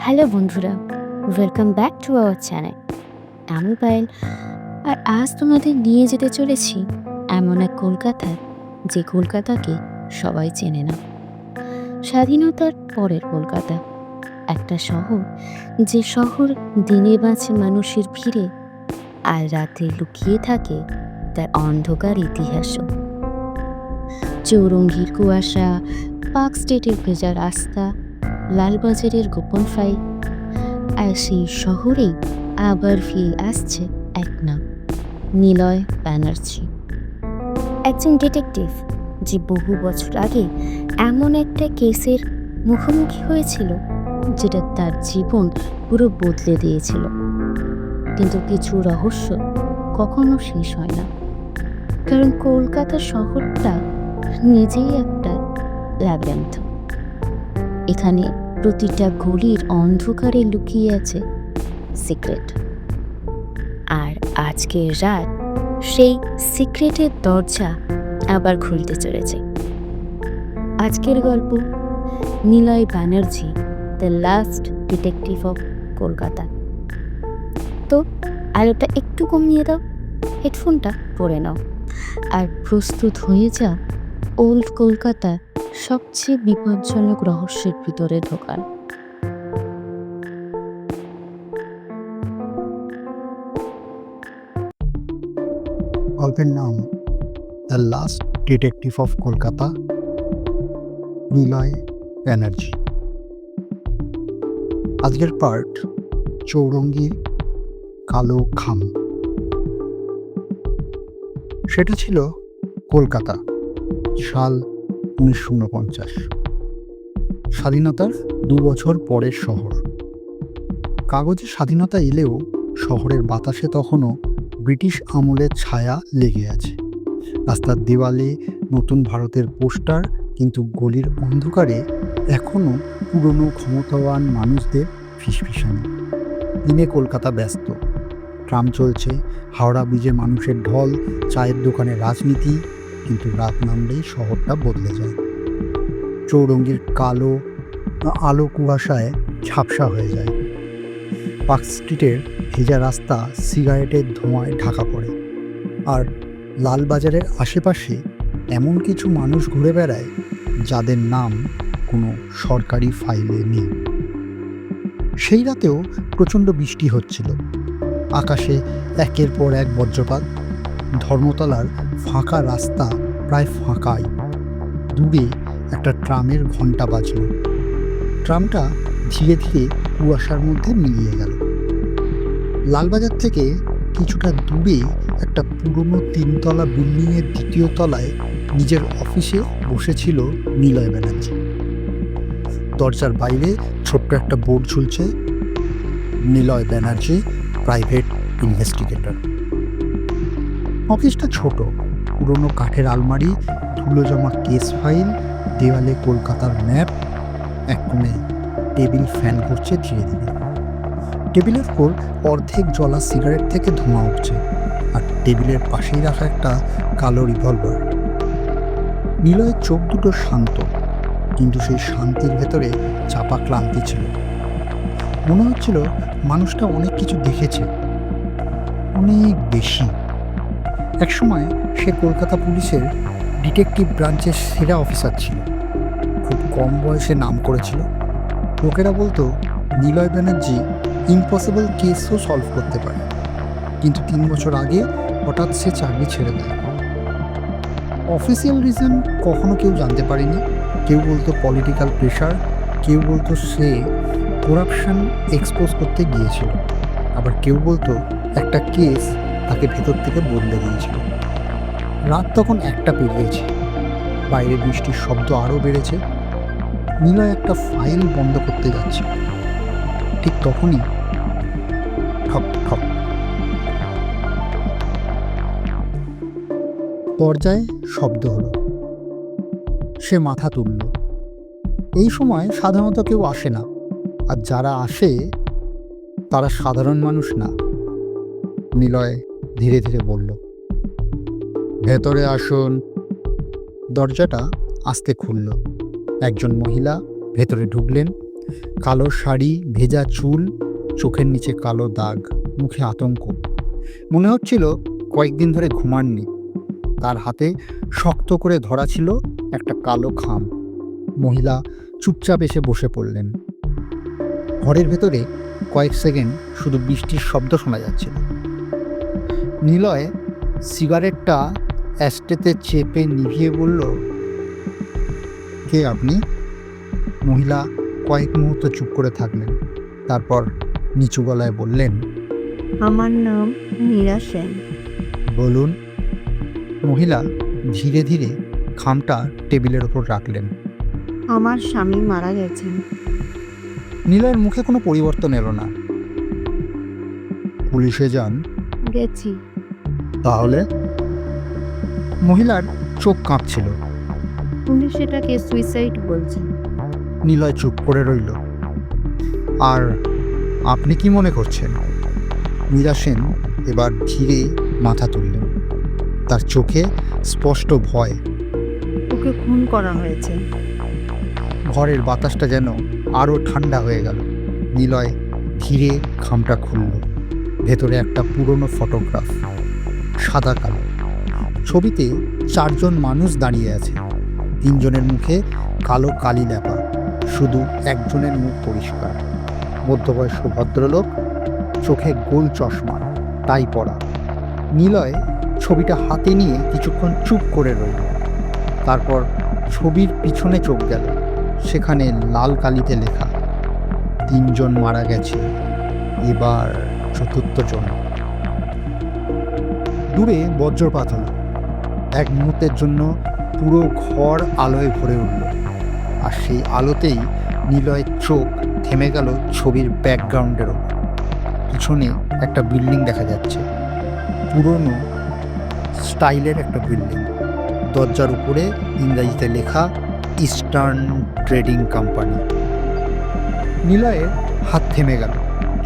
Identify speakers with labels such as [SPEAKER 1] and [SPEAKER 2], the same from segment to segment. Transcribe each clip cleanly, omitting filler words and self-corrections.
[SPEAKER 1] Hello বন্ধুরা, welcome back to our channel. আমি পায়েল। আর আজ তোমাদের নিয়ে যেতে চলেছি এমন এক কলকাতায়, যে কলকাতাকে সবাই চেনে না। স্বাধীনতার পরের কলকাতা, একটা শহর, যে শহর দিনে বাঁচে মানুষের ভিড়ে, আর রাতে লুকিয়ে থাকে তার অন্ধকার ইতিহাসও। চৌরঙ্গির কুয়াশা, পার্ক স্ট্রিটের ভেজা রাস্তা, লালবাজারের গোপন ফাইল, আর সেই শহরেই আবার ফিরে আসছে এক নাম, নিলয় ব্যানার্জি। একজন ডিটেকটিভ, যে বহু বছর আগে এমন একটা কেসের মুখোমুখি হয়েছিল যেটা তার জীবন পুরো বদলে দিয়েছিল। কিন্তু কিছু রহস্য কখনো শেষ হয় না, কারণ কলকাতা শহরটা নিজেই একটা ল্যাবিরিন্থ। এখানে প্রতিটা গলির অন্ধকারে লুকিয়ে আছে সিক্রেট। আর আজকের রাত সেই সিক্রেটের দরজা আবার খুলতে চলেছে। আজকের গল্প Niloy Banerjee, the last detective of Kolkata. তো আলোটা একটু কমিয়ে দাও, হেডফোনটা পরে নাও, আর প্রস্তুত হয়ে যা ওল্ড কলকাতা সবচেয়ে বিপজ্জনক রহস্যের ভিতরে ঢোকার।
[SPEAKER 2] গল্পের নাম the last detective of Kolkata, Niloy Banerjee. আজকের পার্ট চৌরঙ্গি কালো খাম। সেটা ছিল কলকাতা, সাল 1949। স্বাধীনতার 2 বছর পরের শহর। কাগজে স্বাধীনতা এলেও শহরের বাতাসে তখনও ব্রিটিশ আমলের ছায়া লেগে আছে। রাস্তার দেওয়ালে নতুন ভারতের পোস্টার, কিন্তু গলির অন্ধকারে এখনও পুরনো ক্ষমতাবান মানুষদের ফিসফিসানি। দিনে কলকাতা ব্যস্ত, ট্রাম চলছে, হাওড়া ব্রিজে মানুষের ঢল, চায়ের দোকানে রাজনীতি, কিন্তু রাত নামলেই শহরটা বদলে যায়। চৌরঙ্গির কালো আলো কুয়াশায় ঝাপসা হয়ে যায়। পার্ক স্ট্রিটের ভেজা রাস্তা সিগারেটের ধোঁয়ায় ঢাকা পড়ে, আর লালবাজারের আশেপাশে এমন কিছু মানুষ ঘুরে বেড়ায় যাদের নাম কোনো সরকারি ফাইলে নেই। সেই রাতেও প্রচণ্ড বৃষ্টি হচ্ছিল। আকাশে একের পর এক বজ্রপাত। ধর্মতলার ফাঁকা রাস্তা প্রায় ফাঁকাই। দূরে একটা ট্রামের ঘণ্টা বাজল। ট্রামটা ধীরে ধীরে কুয়াশার মধ্যে মিলিয়ে গেল। লালবাজার থেকে কিছুটা দূরে একটা পুরনো 3তলা বিল্ডিংয়ের 2য় তলায় নিজের অফিসে বসেছিল নিলয় ব্যানার্জি। দরজার বাইরে ছোট্ট একটা বোর্ড ঝুলছে, নিলয় ব্যানার্জি, প্রাইভেট ইনভেস্টিগেটর। অফিসটা ছোট, পুরনো কাঠের আলমারি, ধুলো জমা কেস ফাইল, দেওয়ালে কলকাতার ম্যাপ, এক কোণে টেবিল ফ্যান ঘুরছে ধীরে ধীরে। টেবিলের উপর অর্ধেক জ্বলা সিগারেট থেকে ধোঁয়া উঠছে, আর টেবিলের পাশেই রাখা একটা কালো রিভলভার। নিলয়ের চোখ দুটো শান্ত, কিন্তু সেই শান্তির ভেতরে চাপা ক্লান্তি ছিল। মনে হচ্ছিল মানুষটা অনেক কিছু দেখেছে, অনেক বেশি। একসময় সে কলকাতা পুলিশের ডিটেকটিভ ব্রাঞ্চের সেরা অফিসার ছিল। খুব কম বয়সে নাম করেছিল। লোকেরা বলতো নিলয় ব্যানার্জি ইম্পসিবল কেসও সলভ করতে পারে। কিন্তু 3 বছর আগে হঠাৎ সে চাকরি ছেড়ে দেয়। অফিসিয়াল রিজন কখনো কেউ জানতে পারেনি। কেউ বলতো পলিটিক্যাল প্রেশার, কেউ বলতো সে করাপশন এক্সপোজ করতে গিয়েছিল, আবার কেউ বলতো একটা কেস তাকে ভেতর থেকে বদলে দিয়েছিল। রাত তখন 1টা পেরিয়েছে। বাইরে বৃষ্টির শব্দ আরও বেড়েছে। নিলয় একটা ফাইল বন্ধ করতে যাচ্ছে, ঠিক তখনই ঠক ঠক দরজায় শব্দ হলো। সে মাথা তুলল। এই সময় সাধারণত কেউ আসে না, আর যারা আসে তারা সাধারণ মানুষ না। নিলয় ধীরে ধীরে বলল, ভেতরে আসুন। দরজাটা আস্তে খুলল। একজন মহিলা ভেতরে ঢুকলেন। কালো শাড়ি, ভেজা চুল, চোখের নিচে কালো দাগ, মুখে আতঙ্ক। মনে হচ্ছিল কয়েকদিন ধরে ঘুমাননি। তার হাতে শক্ত করে ধরা ছিল একটা কালো খাম। মহিলা চুপচাপ এসে বসে পড়লেন। ঘরের ভেতরে কয়েক সেকেন্ড শুধু বৃষ্টির শব্দ শোনা যাচ্ছিল। নিলয় সিগারেটটা অ্যাস্টেতে চেপে নিভিয়ে বলল, কে আপনি? মহিলা কয়েক মুহূর্ত চুপ করে থাকলেন, তারপর নিচু গলায় বললেন,
[SPEAKER 3] আমার নাম মীরা সেন।
[SPEAKER 2] বলুন। মহিলা ধীরে ধীরে খামটা টেবিলের ওপর রাখলেন।
[SPEAKER 3] আমার স্বামী মারা গেছেন।
[SPEAKER 2] নিলয়ের মুখে কোনো পরিবর্তন এলো না। পুলিশে যান?
[SPEAKER 3] গেছি।
[SPEAKER 2] তাহলে? মহিলার চোখ কাঁপছিল।
[SPEAKER 3] পুলিশ এটাকে সুইসাইড বলছে।
[SPEAKER 2] নিলয় চুপ করে রইল। আর আপনি কি মনে করছেন? মীরা সেন এবার ধীরে মাথা তুললেন। তার চোখে স্পষ্ট ভয়।
[SPEAKER 3] ওকে খুন করা হয়েছে।
[SPEAKER 2] ঘরের বাতাসটা যেন আরও ঠান্ডা হয়ে গেল। নিলয় ধীরে খামটা খুলল। ভেতরে একটা পুরনো ফটোগ্রাফ, সাদা কালো। ছবিতে 4 জন মানুষ দাঁড়িয়ে আছে। 3 জনের মুখে কালো কালি লেপা, শুধু একজনের মুখ পরিষ্কার। মধ্যবয়স্ক ভদ্রলোক, চোখে গোল চশমা, টাই পরা। নিলয় ছবিটা হাতে নিয়ে কিছুক্ষণ চুপ করে রইল। তারপর ছবির পিছনে চোখ গেল। সেখানে লাল কালিতে লেখা, 3 জন মারা গেছে, এবার 4র্থ জন। দূরে বজ্রপাত হলো। এক মুহূর্তের জন্য পুরো ঘর আলোয় ভরে উঠল। আর সেই আলোতেই নিলয়ের চোখ থেমে গেল ছবির ব্যাকগ্রাউন্ডের ওপর। পিছনে একটা বিল্ডিং দেখা যাচ্ছে, পুরনো স্টাইলের একটা বিল্ডিং। দরজার উপরে ইংরাজিতে লেখা ইস্টার্ন ট্রেডিং কোম্পানি। নিলয়ের হাত থেমে গেল,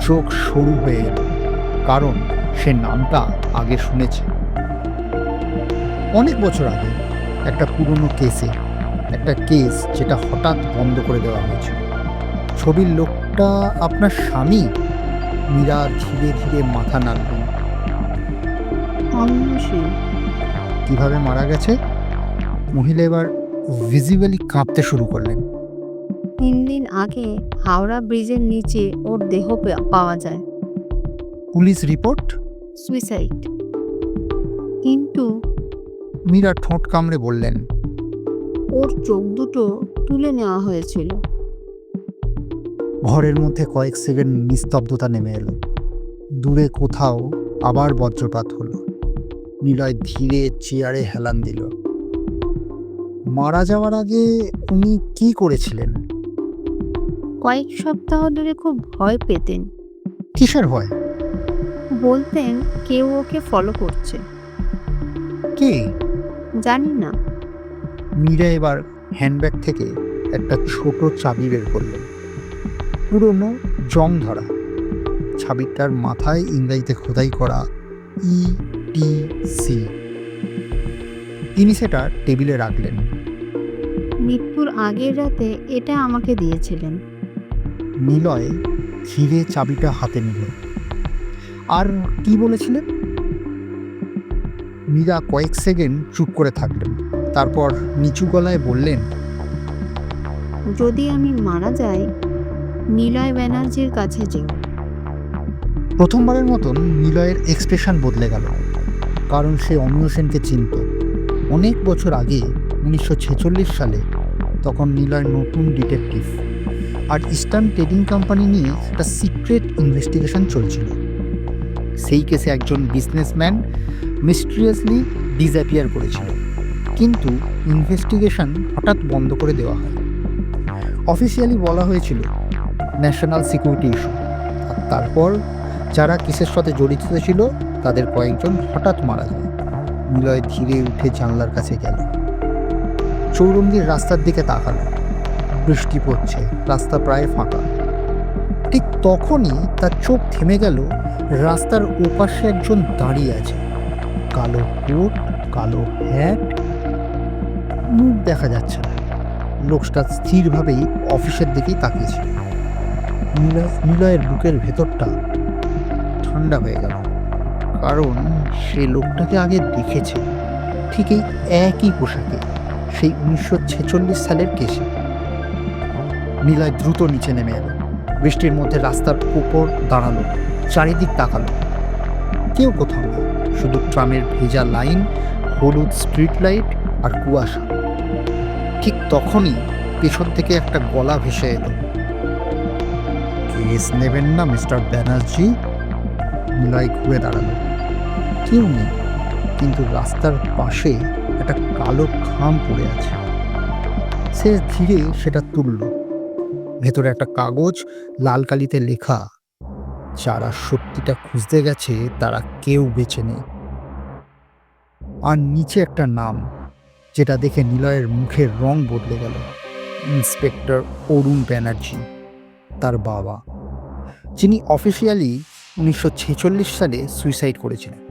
[SPEAKER 2] চোখ সরু হয়ে এল, কারণ সে নামটা আগে শুনেছে। অনেক বছর আগে একটা পুরনো কেসে, একটা কেস যেটা হঠাৎ বন্ধ করে দেওয়া হয়েছিল। ছবির লোকটা আপনার স্বামী? মীরা ধীরে ধীরে মাথা নাড়লেন। কিভাবে মারা গেছে? মহিলা এবার ভিজিবলি কাঁপতে শুরু করলেন।
[SPEAKER 3] 3 দিন আগে হাওড়া ব্রিজের নিচে ওর দেহ পাওয়া যায়।
[SPEAKER 2] Police report?
[SPEAKER 3] সুইসাইড। কিন্তু
[SPEAKER 2] মীরা ঠোঁট কামড়ে বললেন,
[SPEAKER 3] ওর চোখ দুটো তুলে নেওয়া হয়েছিল।
[SPEAKER 2] ঘরের মধ্যে কয়েক সেকেন্ড নিস্তব্ধতা নেমে এলো। দূরে কোথাও আবার বজ্রপাত হলো। নিলয় ধীরে চেয়ারে হেলান দিল। মারা যাওয়ার আগে উনি কি করেছিলেন?
[SPEAKER 3] কয়েক সপ্তাহ ধরে খুব ভয় পেতেন।
[SPEAKER 2] কিসের ভয়?
[SPEAKER 3] বলতেন কেউ ওকে ফলো করছে।
[SPEAKER 2] কে?
[SPEAKER 3] জানি না।
[SPEAKER 2] মীরা এবার হ্যান্ডব্যাগ থেকে একটা ছোট চাবি বের করলেন, পুরনো জং ধরা। চাবিটার মাথায় ইংরেজিতে খোদাই করা ETC। তিনি সেটা টেবিলে রাখলেন।
[SPEAKER 3] মৃত্যুর আগের রাতে এটা আমাকে দিয়েছিলেন।
[SPEAKER 2] নিলয় ধীরে চাবিটা হাতে নিল। আর কি বলেছিলেন? মীরা কয়েক সেকেন্ড চুপ করে থাকলেন, তারপর নিচু গলায় বললেন,
[SPEAKER 3] যদি আমি মারা যাই, নিলয় ব্যানার্জির কাছে যেও।
[SPEAKER 2] প্রথমবারের মতন নিলয়ের এক্সপ্রেশন বদলে গেল, কারণ সে অমিয় সেনকে চিনত। অনেক বছর আগে 1946 সালে, তখন নিলয় নতুন ডিটেকটিভ, আর ইস্টার্ন ট্রেডিং কোম্পানি নিয়ে একটা সিক্রেট ইনভেস্টিগেশন চলছিল। সেই কেসে একজন বিজনেসম্যান মিস্টিরিয়াসলি ডিসঅ্যাপিয়ার করেছিল, কিন্তু ইনভেস্টিগেশন হঠাৎ বন্ধ করে দেওয়া হয়। অফিসিয়ালি বলা হয়েছিল ন্যাশনাল সিকিউরিটি ইস্যু। আর তারপর যারা কেসের সাথে জড়িত ছিল তাদের কয়েকজন হঠাৎ মারা যায়। নিলয় ধীরে উঠে জানলার কাছে গেল, চৌরঙ্গীর রাস্তার দিকে তাকালো। বৃষ্টি পড়ছে, রাস্তা প্রায় ফাঁকা। ঠিক তখনই তার চোখ থেমে গেল। রাস্তার ওপাশে একজন দাঁড়িয়ে আছে, কালো কোট, কালো হ্যাট, মুখ দেখা যাচ্ছে না। লোকটা স্থিরভাবেই অফিসের দিকেই তাকিয়েছে। নিলয়ের বুকের ভেতরটা ঠান্ডা হয়ে গেল, কারণ সে লোকটাকে আগে দেখেছে ঠিক এই একই পোশাকে, সেই 1946 সালের কেসে। নিলয় দ্রুত নিচে নেমে এলো, বৃষ্টির মধ্যে রাস্তার উপর দাঁড়ালো, চারিদিক তাকালো। কেউ কোথাও নেই, শুধু ট্রামের ভেজা লাইন, হলুদ স্ট্রিট লাইট আর কুয়াশা। ঠিক তখনই পেছন থেকে একটা গলা ভেসে এলো। কেস নেবেন না মিস্টার ব্যানার্জি? নিলয় ঘুরে দাঁড়ালো। কেউ নেই, কিন্তু রাস্তার পাশে একটা কালো খাম পড়ে আছে। সে ধীরে সেটা তুলল। ভেতরে একটা কাগজ, লাল কালিতে লেখা, যারা সত্যিটা খুঁজতে গেছে তারা কেউ বেঁচে নেই। আর নিচে একটা নাম, যেটা দেখে নিলয়ের মুখের রং বদলে গেল। ইন্সপেক্টর অরুণ ব্যানার্জি, তার বাবা, যিনি অফিসিয়ালি 1946 সালে সুইসাইড করেছিলেন।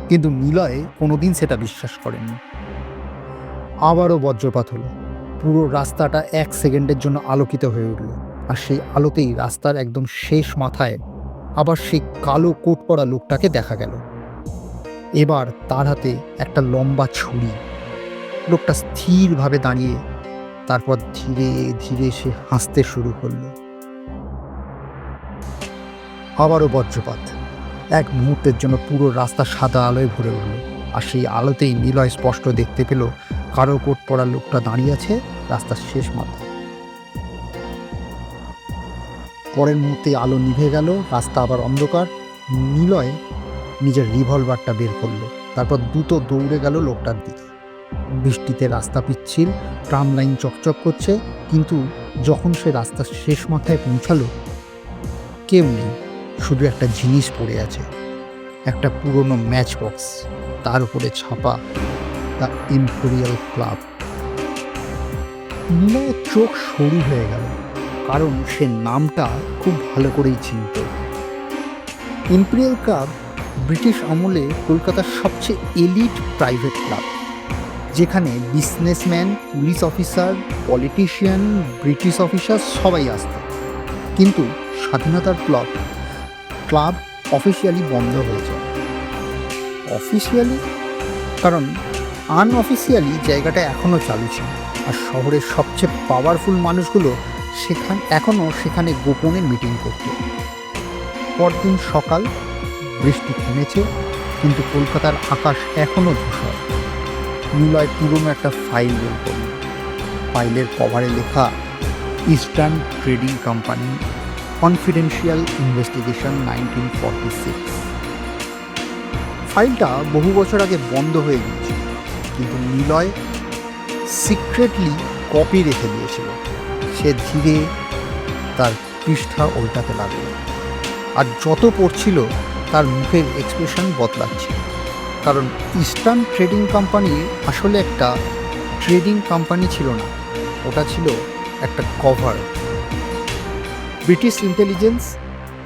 [SPEAKER 2] কিন্তু নিলয় কোনোদিন সেটা বিশ্বাস করেননি। আবারও বজ্রপাত হলো। পুরো রাস্তাটা 1 সেকেন্ডের জন্য আলোকিত হয়ে উঠল, আর সেই আলোতেই রাস্তার একদম শেষ মাথায় আবার সেই কালো কোট পরা লোকটাকে দেখা গেল। এবার তার হাতে একটা লম্বা ছুরি। লোকটা স্থিরভাবে দাঁড়িয়ে, তারপর ধীরে ধীরে সে হাসতে শুরু করলো। আবারও বজ্রপাত। এক মুহূর্তের জন্য পুরো রাস্তা সাদা আলোয় ভরে উঠল, আর সেই আলোতেই নিলয় স্পষ্ট দেখতে পেল কালো কোট পরা লোকটা দাঁড়িয়ে আছে রাস্তার শেষ মাথায়। পরের মুহূর্তে আলো নিভে গেল, রাস্তা আবার অন্ধকার। নিলয় নিজের রিভলভারটা বের করলো, তারপর দ্রুত দৌড়ে গেল লোকটার দিকে। বৃষ্টিতে রাস্তা পিচ্ছিল, ট্রাম লাইন চকচক করছে, কিন্তু যখন সে রাস্তার শেষ মাথায় পৌঁছালো, কেউ নেই, শুধু একটা জিনিস পড়ে আছে, একটা পুরনো ম্যাচ বক্স, তার উপরে ছাপা দ্য ইম্পেরিয়াল ক্লাব। নিলয়ের চোখ সরু হয়ে গেল, কারণ সে নামটা খুব ভালো করেই চিনত। ইম্পেরিয়াল ক্লাব ব্রিটিশ আমলে কলকাতার সবচেয়ে এলিট প্রাইভেট ক্লাব, যেখানে businessman, police officer, politician, British officer সবাই আসত। কিন্তু স্বাধীনতার ক্লাব অফিসিয়ালি বন্ধ হয়ে যায়। অফিসিয়ালি কারণ আনঅফিসিয়ালি জায়গাটা এখনও চালু ছিল, আর শহরের সবচেয়ে পাওয়ারফুল মানুষগুলো এখনও সেখানে গোপনে মিটিং করত। পরদিন সকাল, বৃষ্টি থেমেছে, কিন্তু কলকাতার আকাশ এখনও ধূসর। নিলয় পুরনো একটা ফাইল বের করল। ফাইলের কভারে লেখা, eastern trading company, confidential investigation 1946। ফাইলটা বহু বছর আগে বন্ধ হয়ে গিয়েছিল, কিন্তু নিলয় সিক্রেটলি কপি রেখে দিয়েছিল। সে ধীরে তার পৃষ্ঠা উল্টাতে লাগল, আর যত পড়ছিল তার মুখের এক্সপ্রেশন বদলাচ্ছে। কারণ ইস্টার্ন ট্রেডিং কোম্পানি আসলে একটা ট্রেডিং কোম্পানি ছিল না, ওটা ছিল একটা cover. British intelligence,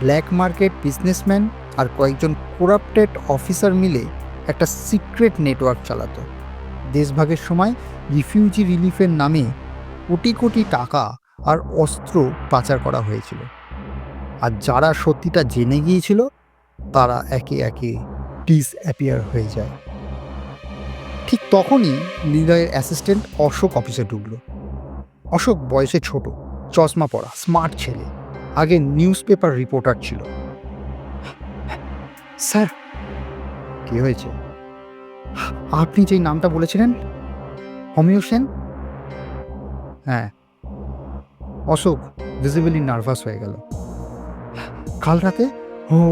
[SPEAKER 2] black market businessman আর কয়েকজন করাপ্টেড অফিসার মিলে একটা সিক্রেট নেটওয়ার্ক চালাতো। দেশভাগের সময় রিফিউজি রিলিফের নামে কোটি কোটি টাকা আর অস্ত্র পাচার করা হয়েছিল। আর যারা সত্যিটা জেনে গিয়েছিল তারা একে একে ডিসঅ্যাপিয়ার হয়ে যায়। ঠিক তখনই নিলয়ের অ্যাসিস্ট্যান্ট অশোক অফিসে ঢুকলো। অশোক বয়সে ছোট, চশমা পরা, স্মার্ট ছেলে, আগে নিউজ পেপার রিপোর্টার ছিল। স্যার, কি হয়েছে? আপনি যেই নামটা বলেছিলেন, অমিয় সেন? হ্যাঁ। অশোক ভিজিবলি নার্ভাস হয়ে গেল। কাল রাতে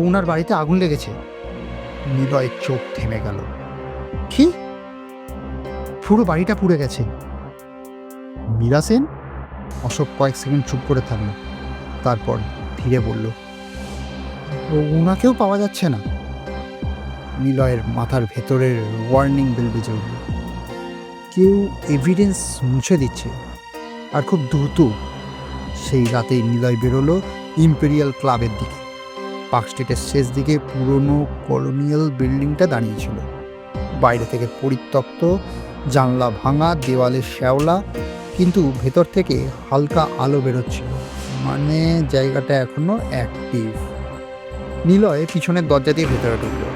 [SPEAKER 2] ওনার বাড়িতে আগুন লেগেছে। নিলয়ের চোখ থেমে গেল। কি? পুরো বাড়িটা পুড়ে গেছে? মীরা সেন? অশোক কয়েক সেকেন্ড চুপ করে থাকলো, তারপর ধীরে বলল, ওনাকেও পাওয়া যাচ্ছে না। নিলয়ের মাথার ভেতরের ওয়ার্নিং বেল বেজে উঠল। কেউ এভিডেন্স মুছে দিচ্ছে, আর খুব দ্রুত। সেই রাতেই নিলয় বেরোলো ইম্পেরিয়াল ক্লাবের দিকে। পার্ক স্ট্রিটের শেষ দিকে পুরনো কলোনিয়াল বিল্ডিংটা দাঁড়িয়েছিল। বাইরে থেকে পরিত্যক্ত, জানলা ভাঙা, দেওয়ালে শ্যাওলা, কিন্তু ভেতর থেকে হালকা আলো বেরোচ্ছিল। মানে জায়গাটা এখনো অ্যাক্টিভ। নিলয় পিছনের দরজা দিয়ে ভেতরে ঢুকলো।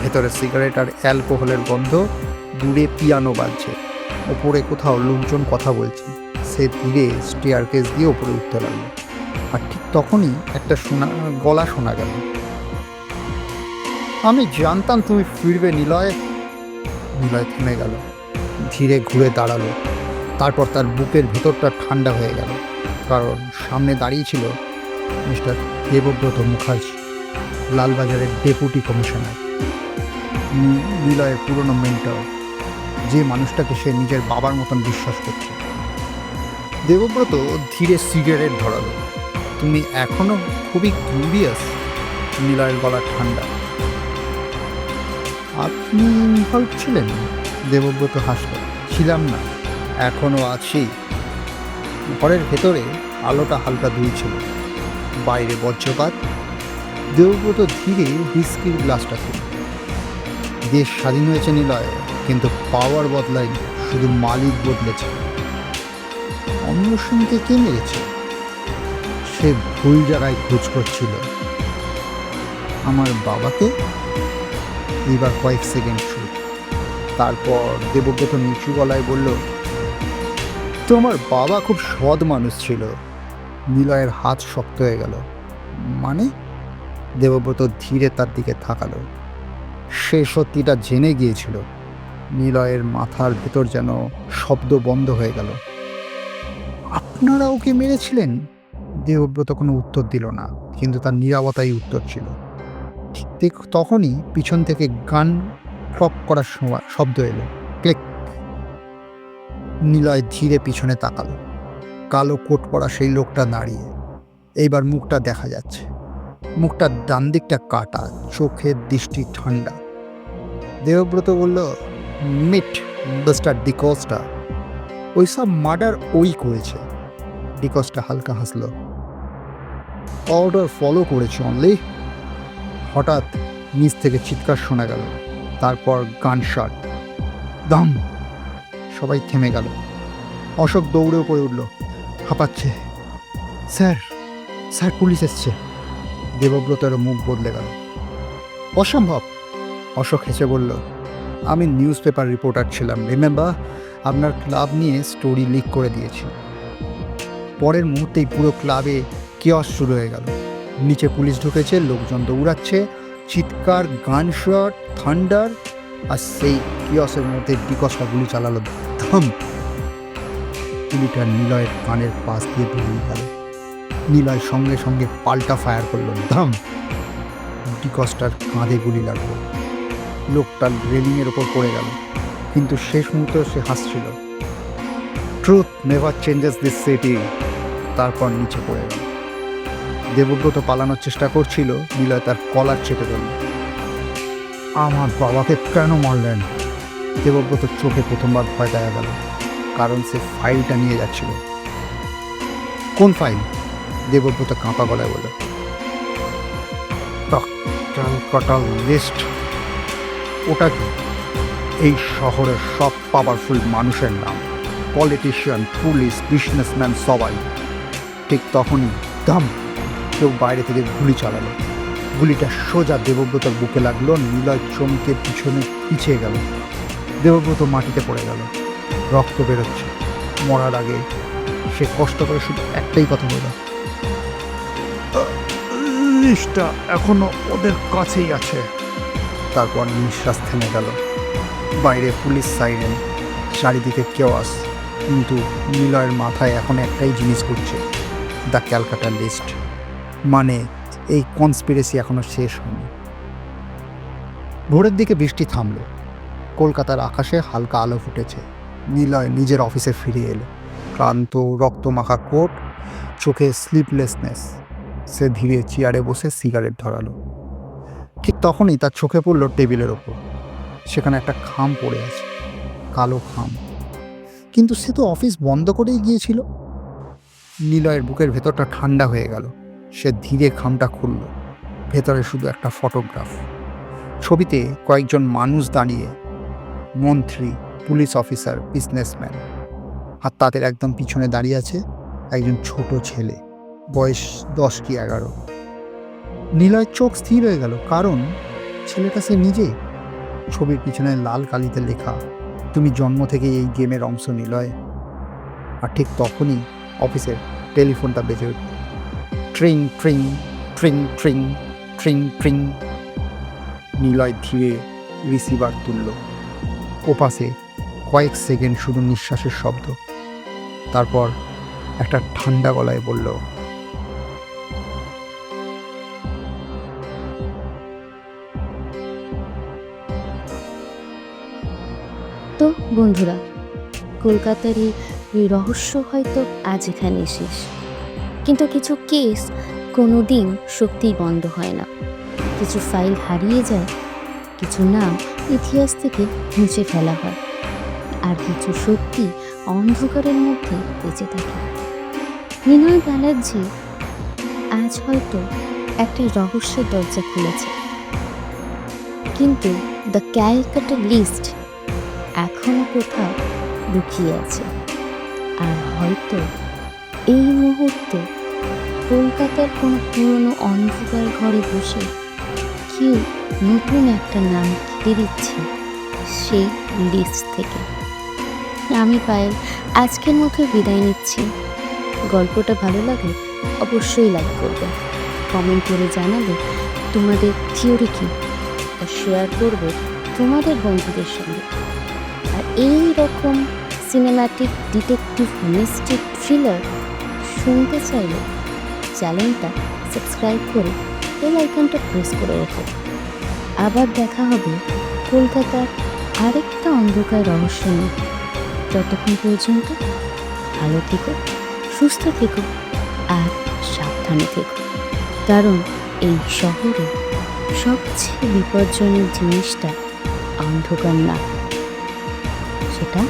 [SPEAKER 2] ভেতরে সিগারেট আর অ্যালকোহলের গন্ধ, দূরে পিয়ানো বাজছে, ওপরে কোথাও লোকজন কথা বলছে। সে ধীরে স্টেয়ারকেস দিয়ে ওপরে উঠতে লাগলো। আর ঠিক তখনই একটা গলা শোনা গেল। আমি জানতাম তুমি ফিরবে নিলয়। নিলয় থেমে গেল, ধীরে ঘুরে দাঁড়ালো। তারপর তার বুকের ভেতরটা ঠান্ডা হয়ে গেল, কারণ সামনে দাঁড়িয়ে ছিল মিস্টার দেবব্রত মুখার্জি, লালবাজারের ডেপুটি কমিশনার। নিলয়ের পুরনো মেন্টর, যে মানুষটাকে সে নিজের বাবার মতন বিশ্বাস করছে। দেবব্রত ধীরে সিগারেট ধরালো। তুমি এখনো খুবই কিউরিয়াস? নিলয়ের গলা ঠান্ডা। আপনি ইনভলভ ছিলেন? দেবব্রত হাসল। ছিলাম না, এখনো আছি। ঘরের ভেতরে আলোটা হালকা দুলছিল, বাইরে বজ্রপাত। দেবব্রত ধীরে হুইস্কির গ্লাসটা খুলল। দেশ স্বাধীন হয়েছে নিলয়, কিন্তু পাওয়ার বদলায়নি, শুধু মালিক বদলেছে। অমর সিংকে কে মেরেছে? সে ভুল জায়গায় খোঁজ করছিল। আমার বাবাকে? এবার কয়েক সেকেন্ড চুপ। তারপর দেবব্রত নিচু গলায় বলল, তোমার বাবা খুব সৎ মানুষ ছিল। নিলয়ের হাত শক্ত হয়ে গেল। মানে? দেবব্রত ধীরে তার দিকে তাকালো। সে সত্যিটা জেনে গিয়েছিল। নিলয়ের মাথার ভেতর যেন শব্দ বন্ধ হয়ে গেল। আপনারা ওকে মেরেছিলেন? দেবব্রত কোনো উত্তর দিল না, কিন্তু তার নীরবতাই উত্তর ছিল। ঠিক তখনই পিছন থেকে গান ক্লক করার শব্দ এলো। ক্লিক। নিলয় ধীরে পিছনে তাকালো। কালো কোট পরা সেই লোকটা দাঁড়িয়ে। এইবার মুখটা দেখা যাচ্ছে। মুখটার ডান দিকটা কাটা, চোখের দৃষ্টি ঠান্ডা। দেবব্রত বলল, মিট মিস্টার ডিকোস্টা। ওইসব মার্ডার ওই করেছে। ডিকোস্টা হালকা হাসলো। অর্ডার ফলো করেছে অনলি। হঠাৎ নিচ থেকে চিৎকার শোনা গেল, তারপর গানশট, দম। সবাই থেমে গেল। অশোক দৌড়ে উপরে উঠল, হাঁপাচ্ছে। স্যার, স্যার, পুলিশ এসছে। দেবব্রতের মুখ বদলে গেল। অসম্ভব। অশোক হেসে বলল, আমি নিউজ পেপার রিপোর্টার ছিলাম, রিমেম্বার? আপনার ক্লাব নিয়ে স্টোরি লিক করে দিয়েছি। পরের মুহূর্তেই পুরো ক্লাবে কিয়স শুরু হয়ে গেল। নিচে পুলিশ ঢুকেছে, লোকজন দৌড়াচ্ছে, চিৎকার, গানশট, থান্ডার। আর সেই কিয়সের মধ্যে ডিকোস্টা গুলি চালালো। ধম। গুলিটা নিলয়ের কানের পাশ দিয়ে বেরিয়ে গেল। নিলয় সঙ্গে সঙ্গে পাল্টা ফায়ার করলো। ধম। ডিকোস্টার কাঁধে গুলি লাগলো। লোকটা রেলিংয়ের ওপর পড়ে গেল, কিন্তু শেষ মুহূর্তে সে হাসছিল। Truth never changes this city. তারপর নিচে পড়ে গেল। দেবব্রত পালানোর চেষ্টা করছিল। নিলয় তার কলার চেপে ধরল। আমার বাবাকে কেন মারলেন? দেবব্রত চোখে প্রথমবার ভয় দেখা গেল, কারণ সে ফাইলটা নিয়ে যাচ্ছিল। কোন ফাইল? দেবব্রত কাঁপা গলায় বলল, কাটাল লিস্ট। ওটা কি? এই শহরের সব পাওয়ারফুল মানুষের নাম, পলিটিশিয়ান, পুলিশ, বিজনেসম্যান, সবাই। ঠিক তখনই দাম, কেউ বাইরে থেকে গুলি চালালো। গুলিটা সোজা দেবব্রতর বুকে লাগলো। নিলয় চমকে পিছনে পিছিয়ে গেল। দেবব্রত মাটিতে পড়ে গেল, রক্ত বেরোচ্ছে। মরার আগে সে কষ্ট করে শুধু একটাই কথা বলল, লিস্টটা এখনো ওদের কাছেই আছে। তারপর নিঃশ্বাস থেমে গেল। বাইরে পুলিশ সাইরেন, চারিদিকে কেওয়াস, কিন্তু নিলয়ের মাথায় এখন একটাই জিনিস ঘুরছে, দ্য ক্যালকাটা লিস্ট। মানে এই কনস্পিরেসি এখনো শেষ হয়নি। ভোরের দিকে বৃষ্টি থামল। কলকাতার আকাশে হালকা আলো ফুটেছে। নিলয় নিজের অফিসে ফিরে এলো, ক্লান্ত, রক্তমাখা কোট, চোখে স্লিপলেসনেস। সে ধীরে চেয়ারে বসে সিগারেট ধরালো। ঠিক তখনই তার চোখে পড়ল টেবিলের ওপর। সেখানে একটা খাম পড়ে আছে, কালো খাম। কিন্তু সে তো অফিস বন্ধ করেই গিয়েছিল। নিলয়ের বুকের ভেতরটা ঠান্ডা হয়ে গেল। সে ধীরে খামটা খুলল। ভেতরে শুধু একটা ফটোগ্রাফ। ছবিতে কয়েকজন মানুষ দাঁড়িয়ে, মন্ত্রী, পুলিশ অফিসার, বিজনেসম্যান। আর তাদের একদম পিছনে দাঁড়িয়ে আছে একজন ছোট ছেলে, বয়স 10 কি 11। নিলয়ের চোখ স্থির হয়ে গেল, কারণ ছেলেটা সে নিজে। ছবির পিছনে লাল কালিতে লেখা, তুমি জন্ম থেকে এই গেমের অংশ নিলয়। আর ঠিক তখনই অফিসের টেলিফোনটা বেজে উঠল। ট্রিং ট্রিং ট্রিং ট্রিং ট্রিং ট্রিং। নিলয় ধীরে রিসিভার তুলল। ওপাশে কয়েক সেকেন্ড শুধু নিঃশ্বাসের শব্দ। তারপর একটা ঠান্ডা গলায় বলল,
[SPEAKER 1] তো বন্ধুরা, কলকাতার এই রহস্য হয়তো আজ এখানে শেষ, কিন্তু কিছু কেস কোনো দিন সত্যিই বন্ধ হয় না। কিছু ফাইল হারিয়ে যায়, কিছু নাম ইতিহাস থেকে মুছে ফেলা হয়, আর কিছু সত্যি অন্ধকারের মধ্যে বেঁচে থাকে। নিলয় ব্যানার্জি আজ হয়তো একটা রহস্যের দরজা খুলেছে, কিন্তু দ্য ক্যালকাটা লিস্ট এখনো কোথাও লুকিয়ে আছে। আর হয়তো এই মুহূর্তে কলকাতার কোনো পুরনো অন্ধকার ঘরে বসে কেউ নতুন একটা নাম কেটে দিচ্ছে সেই লিস্ট থেকে। আমি পায়েল আজকের মতো বিদায় নিচ্ছি। গল্পটা ভালো লাগলে অবশ্যই লাইক করবে, কমেন্ট করে জানাবে তোমাদের থিওরি কী, শেয়ার করবে তোমাদের বন্ধুদের সঙ্গে। আর এই রকম সিনেম্যাটিক ডিটেকটিভ মিস্ট্রি থ্রিলার শুনতে চাইলে চ্যানেলটা সাবস্ক্রাইব করে বেল আইকনটা প্রেস করে রেখো। আবার দেখা হবে কলকাতার আরেকটা অন্ধকার রহস্য নিয়ে। ততক্ষণ পর্যন্ত ভালো থেকো, সুস্থ থেকো আর সাবধানে থেকো, কারণ এই শহরে সবচেয়ে বিপজ্জনক জিনিসটা অন্ধকার না, সেটা